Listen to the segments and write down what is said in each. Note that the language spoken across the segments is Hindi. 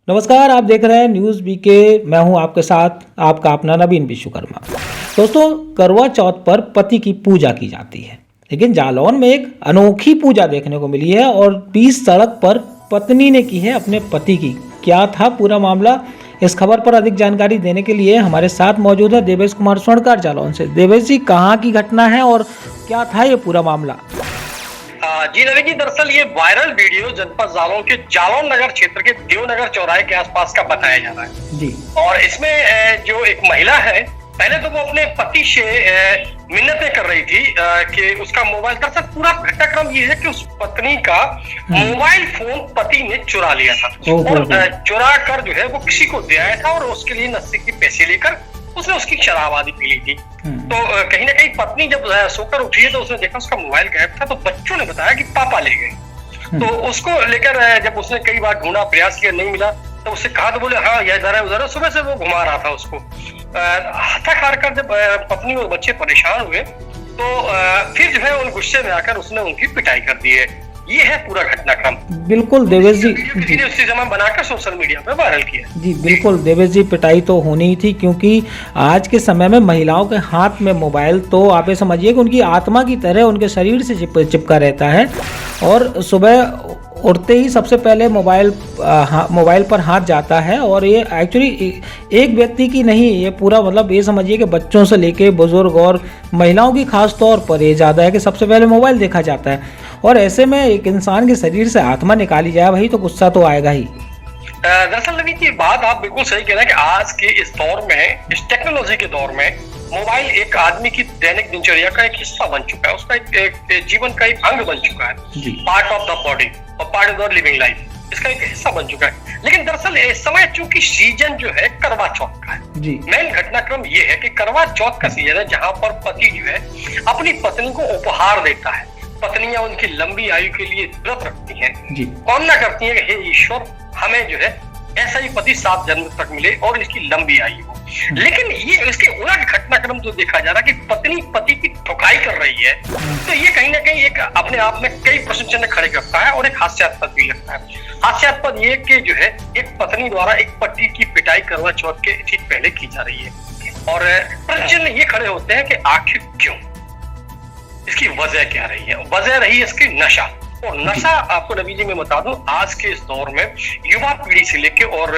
नमस्कार, आप देख रहे हैं न्यूज़ बीके। मैं हूं आपके साथ आपका अपना नवीन विश्वकर्मा। दोस्तों, करवा चौथ पर पति की पूजा की जाती है, लेकिन जालौन में एक अनोखी पूजा देखने को मिली है और बीच सड़क पर पत्नी ने की है अपने पति की। क्या था पूरा मामला? इस खबर पर अधिक जानकारी देने के लिए हमारे साथ मौजूद है देवेश कुमार स्वर्णकार जालौन से। देवेश जी, कहाँ की घटना है और क्या था ये पूरा मामला? जी नवीन जी, दरअसल ये वायरल वीडियो जनपद जालौन के जालौन नगर क्षेत्र के देवनगर चौराहे के आसपास का बताया जा रहा है जी। और इसमें जो एक महिला है, पहले तो वो अपने पति से मिन्नतें कर रही थी कि उसका मोबाइल, दरअसल पूरा घटनाक्रम ये है कि उस पत्नी का मोबाइल फोन पति ने चुरा लिया था और चुरा कर जो है वो किसी को दे आया था और उसके लिए नशे के पैसे लेकर उसने उसकी शराब आदि पी ली थी। तो कहीं ना कहीं पत्नी जब सोकर उठी है तो उसने देखा उसका मोबाइल गायब था, तो बच्चों ने बताया कि पापा ले गए। तो उसको लेकर जब उसने कई बार ढूंढा, प्रयास किया, नहीं मिला, तो उससे कहा तो बोले हाँ ये इधर है उधर है। सुबह से वो घुमा रहा था उसको। थक हार कर जब पत्नी और बच्चे परेशान हुए तो फिर जो है उन गुस्से में आकर उसने उनकी पिटाई कर दी है। ये है पूरा घटनाक्रम। बिल्कुल देवेश जी, उसी समय बनाकर सोशल मीडिया पे वायरल किया। जी बिल्कुल देवेश जी, पिटाई तो होनी ही थी, क्योंकि आज के समय में महिलाओं के हाथ में मोबाइल तो आप ये समझिए कि उनकी आत्मा की तरह उनके शरीर से चिपका रहता है और सुबह उठते ही सबसे पहले मोबाइल पर हाथ जाता है। और ये एक्चुअली एक व्यक्ति की नहीं, ये पूरा मतलब ये समझिए कि बच्चों से लेके बुजुर्ग और महिलाओं की खास तौर पर ये ज़्यादा है कि सबसे पहले मोबाइल देखा जाता है। और ऐसे में एक इंसान के शरीर से आत्मा निकाली जाए, वही तो गुस्सा तो आएगा ही। दरअसल नवीन की बात आप बिल्कुल सही कह रहे हैं कि आज के इस दौर में, इस टेक्नोलॉजी के दौर में मोबाइल एक आदमी की दैनिक दिनचर्या का एक हिस्सा बन चुका है, उसका एक जीवन का एक अंग बन चुका है, पार्ट ऑफ द बॉडी और part of the living life, इसका एक हिस्सा बन चुका है। लेकिन दरअसल इस समय चूंकि सीजन जो है करवा चौथ का है, मेन घटनाक्रम ये है कि करवा चौथ का सीजन है जहां पर पति जो है अपनी पत्नी को उपहार देता है। पत्नियां उनकी लंबी आयु के लिए व्रत रखती हैं, कामना करती हैं कि हे ईश्वर, हमें जो है ऐसा ही पति 7 जन्म तक मिले और इसकी लंबी आयु हो। लेकिन ये इसके उलट घटनाक्रम जो देखा जा रहा है कि पत्नी पति की ठुकाई कर रही है, तो ये कहीं ना कहीं एक अपने आप में कई प्रश्न चिन्ह खड़े करता है और एक हास्यास्पद भी लगता है। हास्यास्पद ये कि जो है एक पत्नी द्वारा एक पति की पिटाई करवा चौथ के ठीक पहले की जा रही है और प्रश्न चिन्ह ये खड़े होते हैं कि आखिर क्यों, इसकी वजह क्या रही है? वजह रही है इसकी नशा। और नशा आपको नबी जी मैं बता दूं, आज के इस दौर में युवा पीढ़ी से लेके और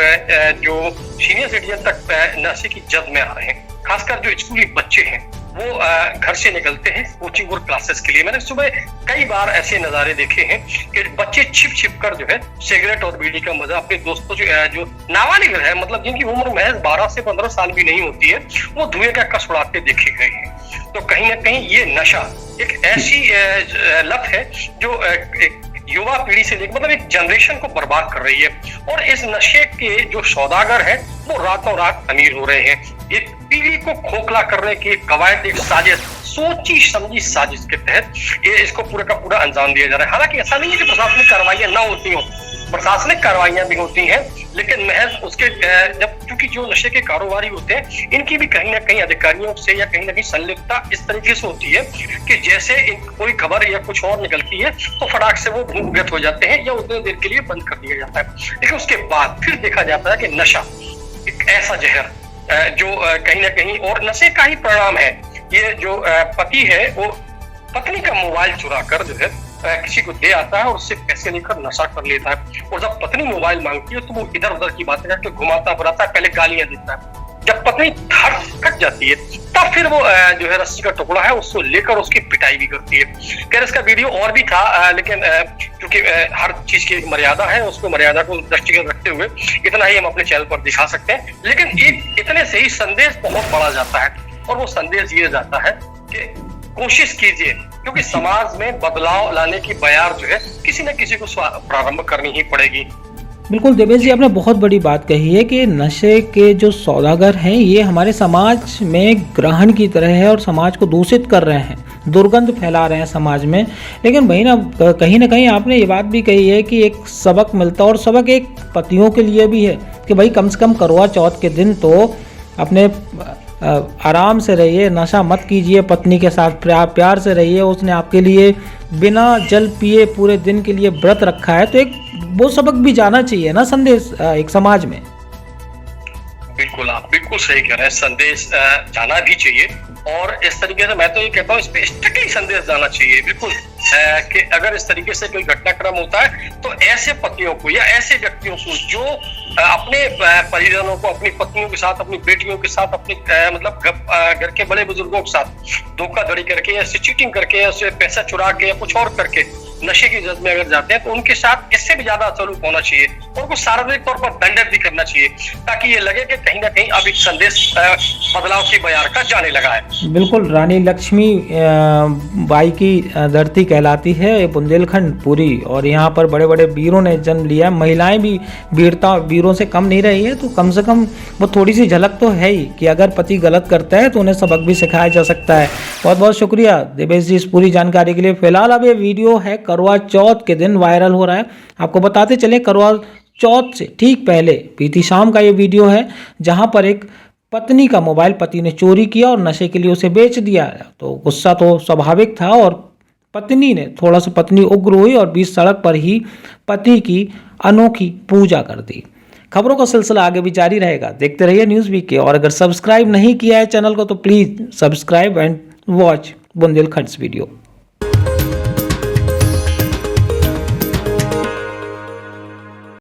जो सीनियर सिटीजन तक नशे की जद में आ रहे हैं। खासकर जो स्कूली बच्चे हैं वो घर से निकलते हैं कोचिंग और क्लासेस के लिए। मैंने सुबह कई बार ऐसे नजारे देखे हैं कि बच्चे छिप कर जो है सिगरेट और बीड़ी का मजा अपने दोस्तों जो नाबालिग है, मतलब जिनकी उम्र महज 12 से 15 साल भी नहीं होती है, वो धुएं का कस उड़ाते देखे गए हैं। तो कहीं ना कहीं ये नशा एक ऐसी लत है जो युवा पीढ़ी से लेकर मतलब एक जनरेशन को बर्बाद कर रही है और इस नशे के जो सौदागर हैं वो रातों रात अमीर हो रहे हैं। ये पीढ़ी को खोखला करने की कवायद, एक साजिश, सोची समझी साजिश के तहत ये इसको पूरा का पूरा अंजाम दिया जा रहा है। हालांकि ऐसा नहीं है कि प्रशासनिक कार्रवाइयां ना होती हो, प्रशासनिक कार्रवाइयां भी होती हैं, लेकिन महज उसके जब चूंकि जो नशे के कारोबारी होते हैं इनकी भी कहीं ना कहीं अधिकारियों से या कहीं ना कहीं संलिप्तता इस तरीके से होती है कि जैसे कोई खबर या कुछ और निकलती है तो फटाक से वो भूमिगत हो जाते हैं या उतनी देर के लिए बंद कर दिया जाता है। लेकिन उसके बाद फिर देखा जाता है कि नशा एक ऐसा जहर जो कहीं ना कहीं, और नशे का ही परिणाम है ये, जो पति है वो पत्नी का मोबाइल चुरा कर जो है किसी को दे आता है और उससे पैसे लेकर नशा कर लेता है। और जब पत्नी मोबाइल मांगती है तो वो इधर उधर की बातें करके घुमाता फिराता है, पहले गालियां देता है। जब पत्नी थक जाती है तब फिर वो जो है रस्सी का टुकड़ा है उसको लेकर उसकी पिटाई भी करती है। खैर इसका वीडियो और भी था, लेकिन क्योंकि हर चीज की एक मर्यादा है, उसको मर्यादा को दृष्टिगत रखते हुए इतना ही हम अपने चैनल पर दिखा सकते हैं। लेकिन एक इतने से ही संदेश बहुत बड़ा जाता है और वो संदेश ये जाता है कि कोशिश कीजिए, क्योंकि समाज में बदलाव लाने की बयार जो है किसी न किसी को प्रारंभ करनी ही पड़ेगी। बिल्कुल देवेश जी, आपने बहुत बड़ी बात कही है कि नशे के जो सौदागर हैं ये हमारे समाज में ग्रहण की तरह है और समाज को दूषित कर रहे हैं, दुर्गंध फैला रहे हैं समाज में। लेकिन वही ना कहीं आपने ये बात भी कही है कि एक सबक मिलता है और सबक एक पतियों के लिए भी है कि भाई कम से कम करवा चौथ के दिन तो अपने आराम से रहिए, नशा मत कीजिए, पत्नी के साथ प्यार से रहिए। उसने आपके लिए बिना जल पिए पूरे दिन के लिए व्रत रखा है, तो एक वो सबक भी जाना चाहिए ना, संदेश एक समाज में। बिल्कुल, आप बिल्कुल सही कह रहे हैं, संदेश जाना भी चाहिए। और इस तरीके से मैं तो ये कहता हूँ, इस पे स्ट्रिक्टली संदेश जाना चाहिए बिल्कुल, कि अगर इस तरीके से कोई घटनाक्रम होता है तो ऐसे पतियों को या ऐसे व्यक्तियों को जो अपने परिजनों को, अपनी पत्नियों के साथ, अपनी बेटियों के साथ, अपने मतलब घर के बड़े बुजुर्गों के साथ धोखाधड़ी करके या चीटिंग करके या उससे पैसा चुरा के या कुछ और करके नशे की जद में अगर जाते हैं, तो उनके साथ इससे भी ज्यादा सलूक होना चाहिए और उनको सार्वजनिक तौर पर दंडित भी करना चाहिए, ताकि ये लगे कि कहीं ना कहीं अब एक संदेश बदलाव की बयार का जाने लगा है। बिल्कुल, रानी लक्ष्मी बाई की धरती कहलाती है ये बुंदेलखंड पूरी, और यहाँ पर बड़े बड़े वीरों ने जन्म लिया। महिलाएं भी वीरों से कम नहीं रही है, तो कम से कम वो थोड़ी सी झलक तो है ही कि अगर पति गलत करता है तो उन्हें सबक भी सिखाया जा सकता है। बहुत बहुत शुक्रिया देवेश जी इस पूरी जानकारी के लिए। फिलहाल अब ये वीडियो है करवा चौथ के दिन वायरल हो रहा है। आपको बताते चले, करवा चौथ से ठीक पहले बीती शाम का ये वीडियो है, जहां पर एक पत्नी का मोबाइल पति ने चोरी किया और नशे के लिए उसे बेच दिया। तो गुस्सा तो स्वाभाविक था और पत्नी उग्र हुई और बीच सड़क पर ही पति की अनोखी पूजा कर दी। खबरों का सिलसिला आगे भी जारी रहेगा, देखते रहिए न्यूज़ वीक के। और अगर सब्सक्राइब नहीं किया है चैनल को तो please subscribe and watch Bundelkhand video.